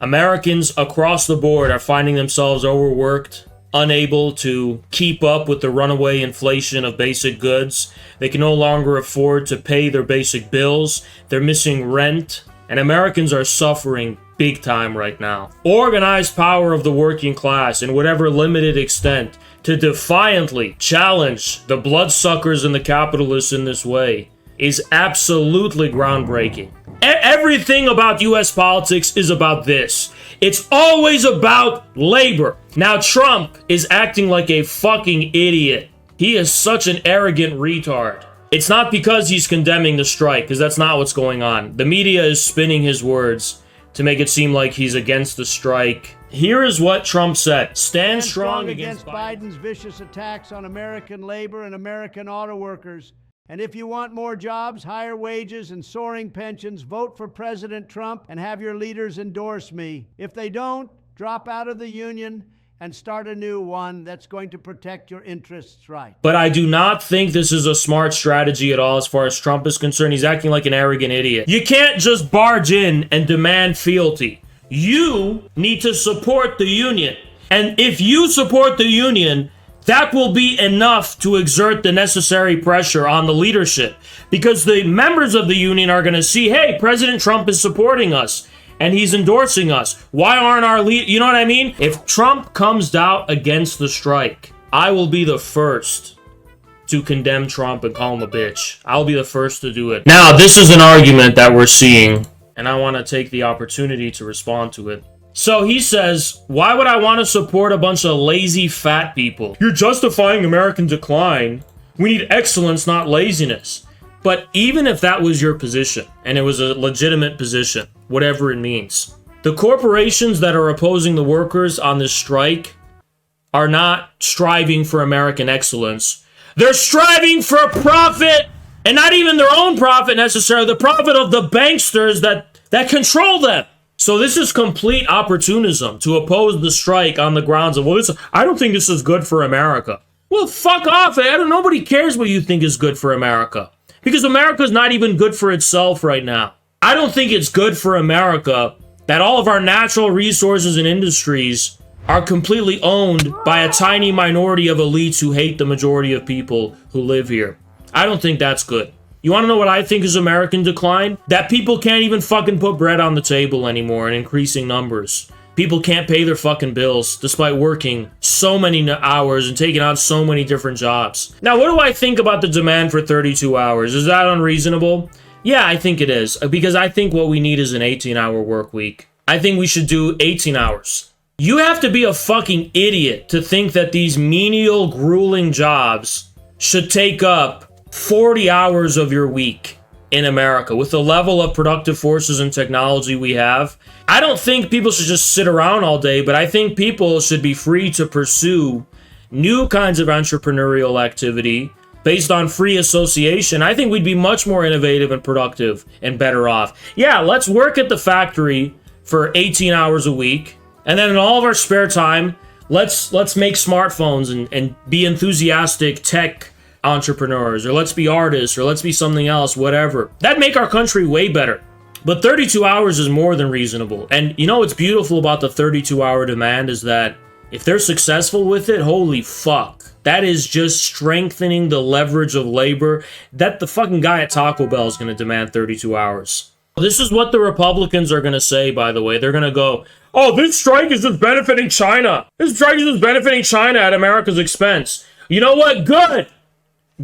Americans across the board are finding themselves overworked, unable to keep up with the runaway inflation of basic goods. They can no longer afford to pay their basic bills. They're missing rent. And Americans are suffering big time right now. Organized power of the working class, in whatever limited extent, to defiantly challenge the bloodsuckers and the capitalists in this way is absolutely groundbreaking. Everything about US politics is about this. It's always about labor. Now Trump is acting like a fucking idiot. He is such an arrogant retard. It's not because he's condemning the strike, because that's not what's going on. The media is spinning his words to make it seem like he's against the strike. Here is what Trump said. Stand strong against Biden's vicious attacks on American labor and American auto workers. And if you want more jobs, higher wages, and soaring pensions, vote for President Trump and have your leaders endorse me. If they don't, drop out of the union and start a new one that's going to protect your interests right. But I do not think this is a smart strategy at all as far as Trump is concerned. He's acting like an arrogant idiot. You can't just barge in and demand fealty. You need to support the union. And if you support the union, that will be enough to exert the necessary pressure on the leadership. Because the members of the union are going to see, hey, President Trump is supporting us. And he's endorsing us. Why aren't our lead? You know what I mean? If Trump comes out against the strike, I will be the first to condemn Trump and call him a bitch. I'll be the first to do it. Now, this is an argument that we're seeing, and I want to take the opportunity to respond to it. So he says, why would I want to support a bunch of lazy fat people? You're justifying American decline. We need excellence, not laziness. But even if that was your position, and it was a legitimate position, whatever it means, the corporations that are opposing the workers on this strike are not striving for American excellence. They're striving for profit, and not even their own profit necessarily, the profit of the banksters that control them. So this is complete opportunism to oppose the strike on the grounds of, well, I don't think this is good for America. Well, fuck off. Nobody cares what you think is good for America. Because America's not even good for itself right now. I don't think it's good for America that all of our natural resources and industries are completely owned by a tiny minority of elites who hate the majority of people who live here. I don't think that's good. You want to know what I think is American decline? That people can't even fucking put bread on the table anymore in increasing numbers. People can't pay their fucking bills despite working so many hours and taking on so many different jobs. Now, what do I think about the demand for 32 hours? Is that unreasonable? Yeah, I think it is. Because I think what we need is an 18-hour work week. I think we should do 18 hours. You have to be a fucking idiot to think that these menial, grueling jobs should take up 40 hours of your week in America. With the level of productive forces and technology we have, I don't think people should just sit around all day, but I think people should be free to pursue new kinds of entrepreneurial activity based on free association. I think we'd be much more innovative and productive and better off. Yeah, let's work at the factory for 18 hours a week, and then in all of our spare time, let's make smartphones and be enthusiastic tech entrepreneurs, or let's be artists, or let's be something else, whatever. That'd make our country way better. But 32 hours is more than reasonable. And you know what's beautiful about the 32-hour demand is that if they're successful with it, holy fuck. That is just strengthening the leverage of labor. That the fucking guy at Taco Bell is going to demand 32 hours. This is what the Republicans are going to say, by the way. They're going to go, oh, this strike is just benefiting China. This strike is just benefiting China at America's expense. You know what? Good.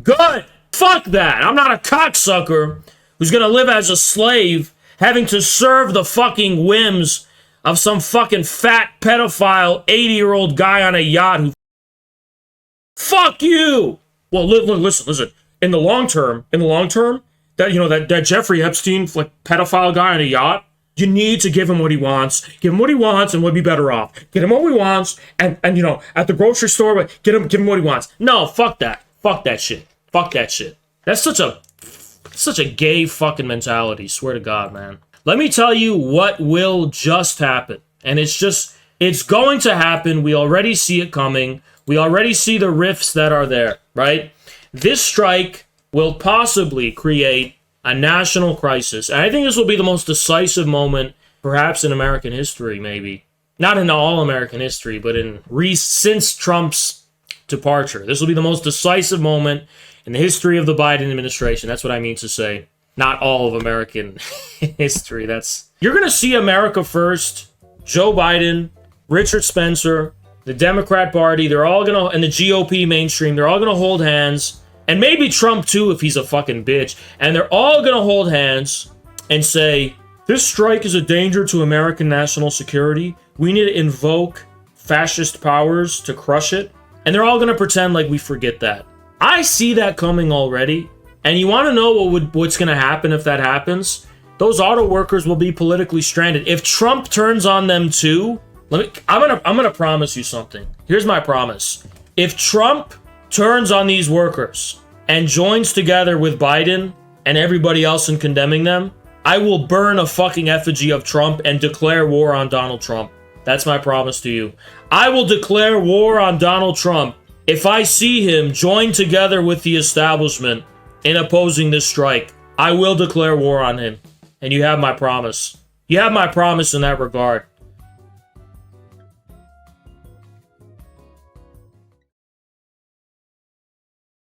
Good. Fuck that. I'm not a cocksucker who's gonna live as a slave, having to serve the fucking whims of some fucking fat pedophile 80-year-old guy on a yacht who... Fuck you! Well, listen. In the long term, that Jeffrey Epstein, like, pedophile guy on a yacht, you need to give him what he wants. Give him what he wants and we'll be better off. Get him what he wants and at the grocery store, give him what he wants. No, fuck that. Fuck that shit. Fuck that shit. That's such a gay fucking mentality, swear to God, man. Let me tell you what will just happen. And it's going to happen. We already see it coming. We already see the rifts that are there, right? This strike will possibly create a national crisis. And I think this will be the most decisive moment Perhaps in American history, maybe. Not in all American history, but since Trump's departure. This will be the most decisive moment in the history of the Biden administration. That's what I mean to say. Not all of American history. You're going to see America First, Joe Biden, Richard Spencer, the Democrat Party, they're all going to, and the GOP mainstream, they're all going to hold hands, and maybe Trump too if he's a fucking bitch, and they're all going to hold hands and say, this strike is a danger to American national security. We need to invoke fascist powers to crush it. And they're all going to pretend like we forget that. I see that coming already. And you want to know what's going to happen if that happens? Those auto workers will be politically stranded. If Trump turns on them too, I'm gonna promise you something. Here's my promise. If Trump turns on these workers and joins together with Biden and everybody else in condemning them, I will burn a fucking effigy of Trump and declare war on Donald Trump. That's my promise to you. I will declare war on Donald Trump if I see him join together with the establishment in opposing this strike. I will declare war on him. And you have my promise. You have my promise in that regard.